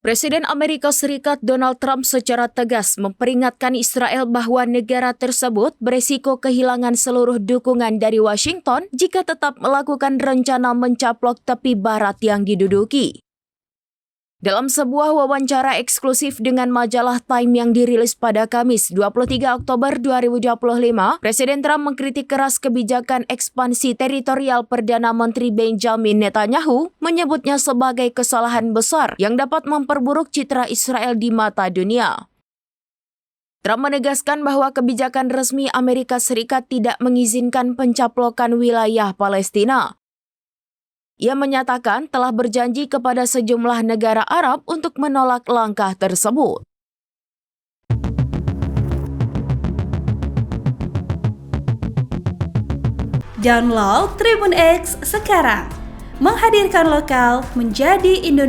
Presiden Amerika Serikat Donald Trump secara tegas memperingatkan Israel bahwa negara tersebut beresiko kehilangan seluruh dukungan dari Washington jika tetap melakukan rencana mencaplok tepi barat yang diduduki. Dalam sebuah wawancara eksklusif dengan majalah Time yang dirilis pada Kamis 23 Oktober 2025, Presiden Trump mengkritik keras kebijakan ekspansi teritorial Perdana Menteri Benjamin Netanyahu, menyebutnya sebagai kesalahan besar yang dapat memperburuk citra Israel di mata dunia. Trump menegaskan bahwa kebijakan resmi Amerika Serikat tidak mengizinkan pencaplokan wilayah Palestina. Ia menyatakan telah berjanji kepada sejumlah negara Arab untuk menolak langkah tersebut. Download Tribun X sekarang, menghadirkan lokal menjadi Indonesia.